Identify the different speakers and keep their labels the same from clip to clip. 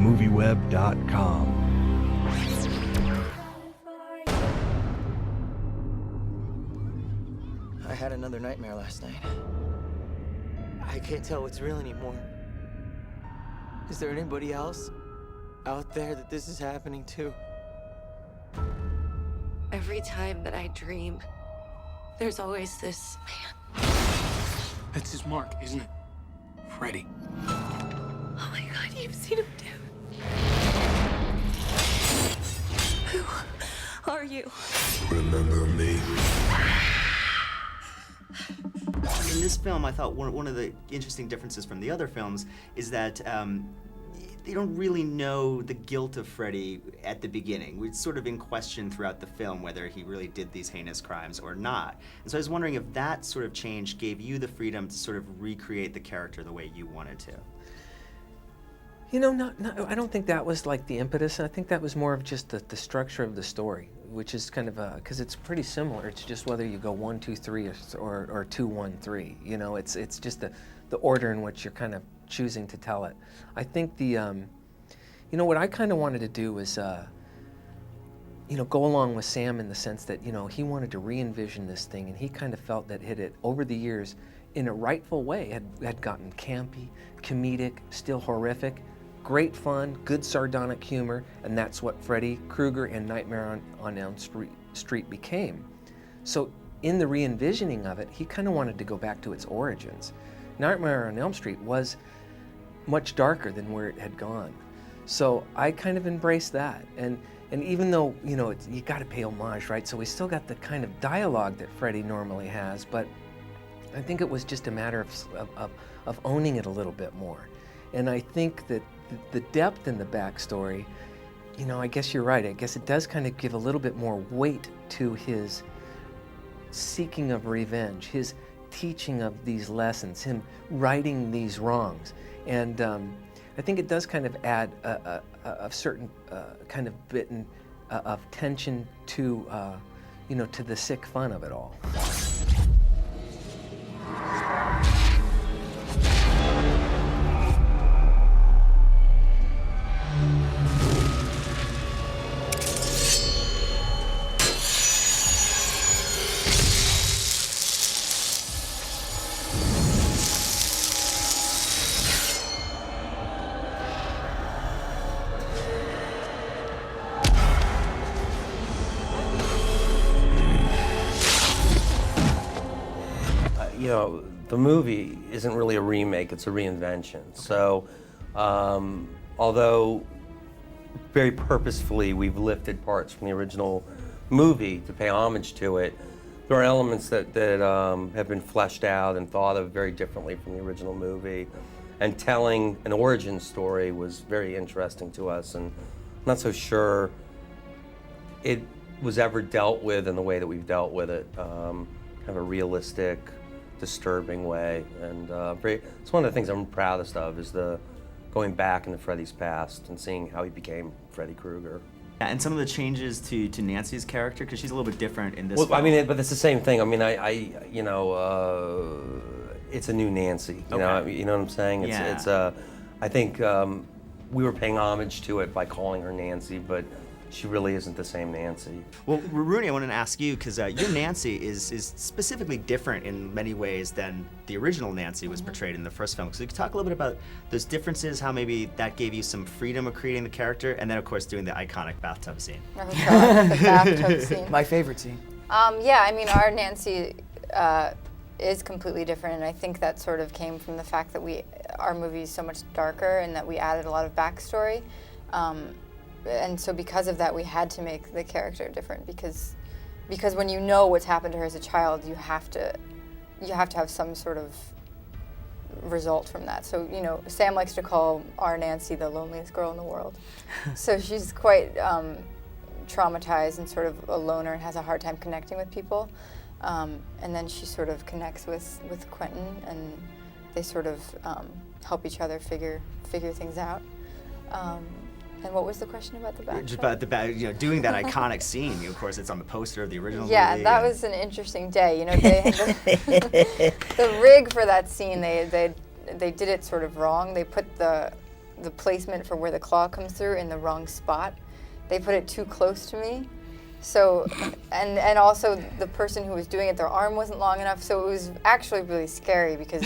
Speaker 1: MovieWeb.com.
Speaker 2: I had another nightmare last night. I can't tell what's real anymore. Is there anybody else out there that this is happening to?
Speaker 3: Every time that I dream, there's always this man.
Speaker 4: That's his mark, isn't it? Freddy.
Speaker 3: Oh my God, you've seen him too. Who are you?
Speaker 5: Remember me?
Speaker 6: In this film, I thought one of the interesting differences from the other films is that they don't really know the guilt of Freddy at the beginning. It's sort of in question throughout the film whether he really did these heinous crimes or not. And so I was wondering if that sort of change gave you the freedom to sort of recreate the character the way you wanted to.
Speaker 7: You know, I don't think that was like the impetus. I think that was more of just the structure of the story, which is kind of because it's pretty similar. It's just whether you go 1, 2, 3 or 2, 1, 3. You know, it's just the order in which you're kind of choosing to tell it. I think you know, what I kind of wanted to do was, you know, go along with Sam in the sense that, you know, he wanted to re-envision this thing, and he kind of felt that it had, over the years, in a rightful way, had gotten campy, comedic, still horrific, great fun, good sardonic humor, and that's what Freddy Krueger and Nightmare on Elm Street became. So in the re-envisioning of it, he kind of wanted to go back to its origins. Nightmare on Elm Street was much darker than where it had gone. So I kind of embraced that. And even though, you know, you got to pay homage, right? So we still got the kind of dialogue that Freddy normally has, but I think it was just a matter of owning it a little bit more. And I think that the depth in the backstory, you know, I guess you're right. I guess it does kind of give a little bit more weight to his seeking of revenge, his teaching of these lessons, him righting these wrongs. And I think it does kind of add a certain kind of bit of tension to, you know, to the sick fun of it all.
Speaker 8: You know, the movie isn't really a remake, it's a reinvention. So, although very purposefully we've lifted parts from the original movie to pay homage to it, there are elements that have been fleshed out and thought of very differently from the original movie. And telling an origin story was very interesting to us, and I'm not so sure it was ever dealt with in the way that we've dealt with it. Kind of a realistic, disturbing way, and it's one of the things I'm proudest of is going back into Freddy's past and seeing how he became Freddy Krueger.
Speaker 6: And some of the changes to Nancy's character, because she's a little bit different in this
Speaker 8: Well,
Speaker 6: film.
Speaker 8: I mean, but it's the same thing. I mean, you know, it's a new Nancy. You know what I'm saying? It's I think we were paying homage to it by calling her Nancy, but she really isn't the same Nancy.
Speaker 6: Well, Rooney, I wanted to ask you, because your Nancy is specifically different in many ways than the original Nancy was portrayed in the first film. So you could talk a little bit about those differences, how maybe that gave you some freedom of creating the character, and then of course doing the iconic bathtub scene.
Speaker 9: Oh God, the bathtub scene.
Speaker 4: My favorite scene.
Speaker 9: Yeah, I mean, our Nancy is completely different, and I think that sort of came from the fact that our movie is so much darker and that we added a lot of backstory. And so because of that, we had to make the character different because when you know what's happened to her as a child, you have to have some sort of result from that. So, you know, Sam likes to call our Nancy the loneliest girl in the world. So she's quite traumatized and sort of a loner and has a hard time connecting with people. And then she sort of connects with Quentin, and they sort of help each other figure things out. And what was the question about the back?
Speaker 6: Just about doing that iconic scene. Of course, it's on the poster of the original movie.
Speaker 9: Yeah, that was an interesting day. You know, they had the rig for that scene. They did it sort of wrong. They put the the placement for where the claw comes through in the wrong spot. They put it too close to me. So, and also the person who was doing it, their arm wasn't long enough, so it was actually really scary because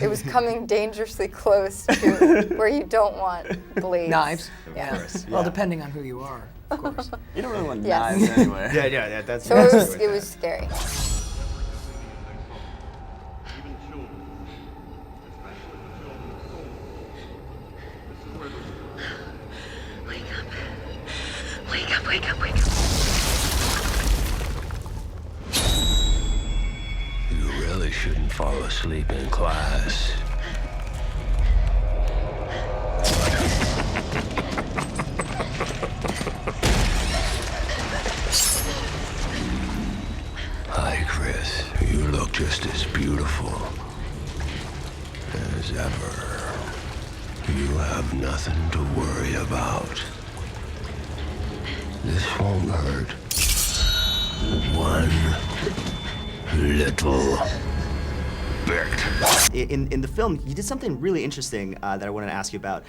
Speaker 9: it was coming dangerously close to where you don't want blades.
Speaker 1: Knives.
Speaker 6: Of
Speaker 1: Yeah.
Speaker 6: course,
Speaker 1: Well,
Speaker 6: yeah.
Speaker 1: depending on who you are, of course.
Speaker 10: You don't really want
Speaker 9: Yes.
Speaker 10: knives anywhere.
Speaker 6: Yeah, that's.
Speaker 9: So it was scary.
Speaker 3: Wake up, wake up, wake up.
Speaker 5: You really shouldn't fall asleep in class. Hi, Chris. You look just as beautiful as ever. You have nothing to worry about. This won't hurt. One little bit.
Speaker 6: In the film, you did something really interesting that I wanted to ask you about.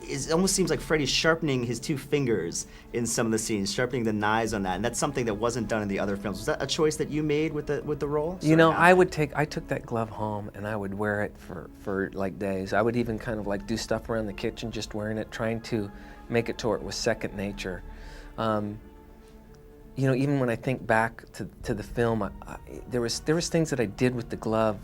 Speaker 6: It almost seems like Freddy's sharpening his two fingers in some of the scenes, sharpening the knives on that, and that's something that wasn't done in the other films. Was that a choice that you made with the role?
Speaker 7: You know, I took that glove home and I would wear it for like days. I would even kind of like do stuff around the kitchen just wearing it, trying to make it to where it was second nature. You know, even when I think back to the film, there was things that I did with the glove,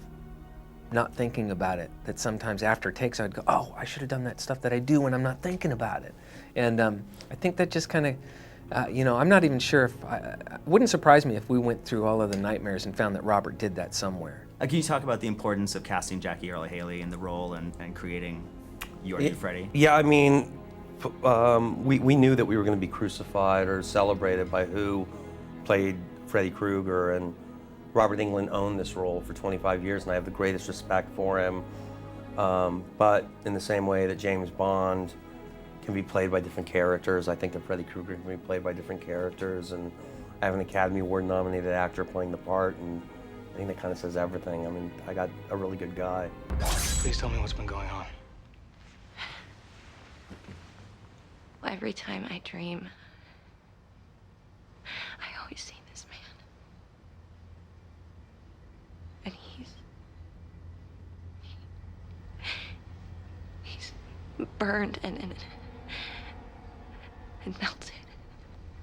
Speaker 7: not thinking about it, that sometimes after takes I'd go, oh, I should have done that stuff that I do when I'm not thinking about it. And I think that just kind of, you know, I'm not even sure if, it wouldn't surprise me if we went through all of the nightmares and found that Robert did that somewhere.
Speaker 6: Can you talk about the importance of casting Jackie Earle Haley in the role and creating your new Freddy?
Speaker 8: Yeah, I mean, we knew that we were going to be crucified or celebrated by who played Freddy Krueger, and Robert Englund owned this role for 25 years, and I have the greatest respect for him. But in the same way that James Bond can be played by different characters, I think that Freddy Krueger can be played by different characters, and I have an Academy Award-nominated actor playing the part, and I think that kind of says everything. I mean, I got a really good guy.
Speaker 4: Please tell me what's been going on.
Speaker 3: Well, every time I dream, I always see this man. And he's burned and melted.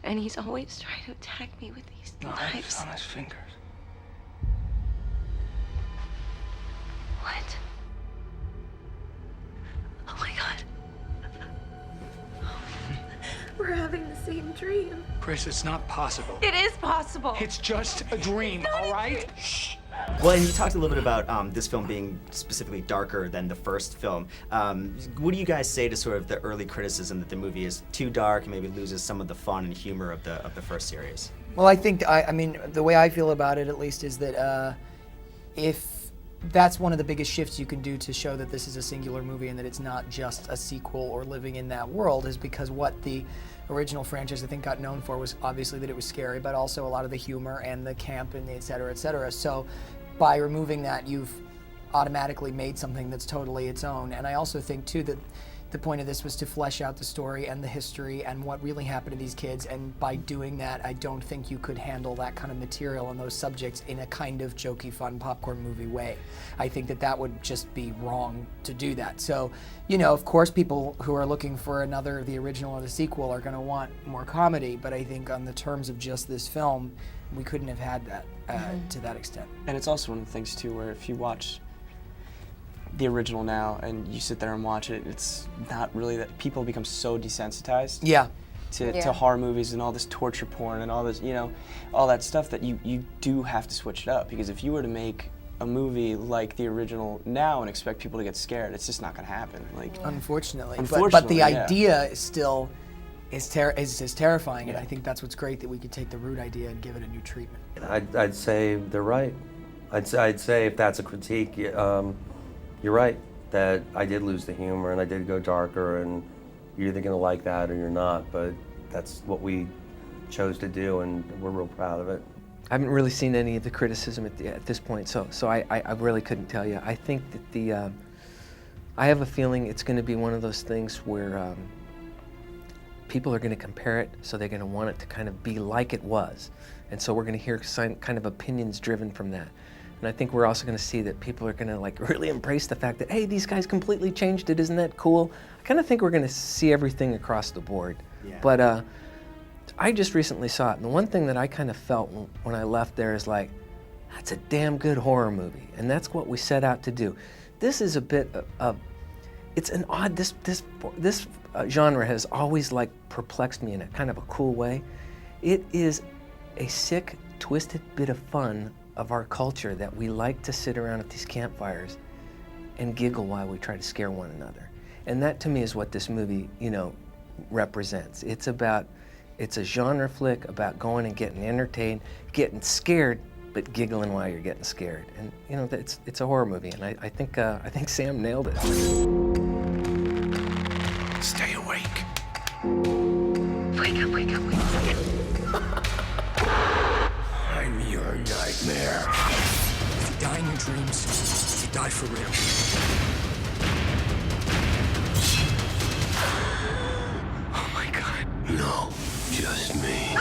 Speaker 3: And he's always trying to attack me with these knives.
Speaker 4: On his fingers.
Speaker 3: What? Oh my God. We're having the same dream.
Speaker 4: Chris, it's not possible.
Speaker 3: It is possible.
Speaker 4: It's just a dream, all right?
Speaker 6: Well, and you talked a little bit about this film being specifically darker than the first film. What do you guys say to sort of the early criticism that the movie is too dark and maybe loses some of the fun and humor of the first series?
Speaker 1: Well, I think, I mean, the way I feel about it, at least, is that if that's one of the biggest shifts you can do to show that this is a singular movie and that it's not just a sequel or living in that world, is because what the original franchise, I think, got known for was obviously that it was scary, but also a lot of the humor and the camp and the et cetera, et cetera. So by removing that, you've automatically made something that's totally its own. And I also think, too, that the point of this was to flesh out the story and the history and what really happened to these kids, and by doing that, I don't think you could handle that kind of material and those subjects in a kind of jokey, fun popcorn movie way. I think that that would just be wrong to do that. So, you know, of course, people who are looking for another, the original or the sequel, are going to want more comedy, but I think on the terms of just this film, we couldn't have had that to that extent.
Speaker 10: And it's also one of the things, too, where if you watch the original now and you sit there and watch it, it's not really that people become so desensitized to horror movies and all this torture porn and all this, you know, all that stuff, that you do have to switch it up, because if you were to make a movie like the original now and expect people to get scared, it's just not going to happen. Like,
Speaker 1: Unfortunately.
Speaker 10: Unfortunately,
Speaker 1: but the
Speaker 10: yeah.
Speaker 1: idea is still is terrifying, and I think that's what's great, that we could take the root idea and give it a new treatment.
Speaker 8: I'd say they're right. I'd say if that's a critique, you're right, that I did lose the humor and I did go darker, and you're either gonna like that or you're not, but that's what we chose to do, and we're real proud of it.
Speaker 7: I haven't really seen any of the criticism at this point, so I really couldn't tell you. I think that I have a feeling it's going to be one of those things where people are going to compare it, so they're going to want it to kind of be like it was. And so we're going to hear kind of opinions driven from that. And I think we're also going to see that people are going to like really embrace the fact that, hey, these guys completely changed it, isn't that cool? I kind of think we're going to see everything across the board.
Speaker 6: Yeah.
Speaker 7: But I just recently saw it, and the one thing that I kind of felt when I left there is like, that's a damn good horror movie, and that's what we set out to do. This is a bit of it's an odd, this genre has always like perplexed me in a kind of a cool way. It is a sick, twisted bit of fun of our culture that we like to sit around at these campfires and giggle while we try to scare one another. And that to me is what this movie, you know, represents. It's a genre flick about going and getting entertained, getting scared, but giggling while you're getting scared. And you know, it's a horror movie, and I think Sam nailed it.
Speaker 5: Stay awake.
Speaker 3: Wake up, wake up, wake up, wake up.
Speaker 5: I'm your nightmare.
Speaker 4: If you die in your dreams, you die for real.
Speaker 5: Oh my God. No, just me.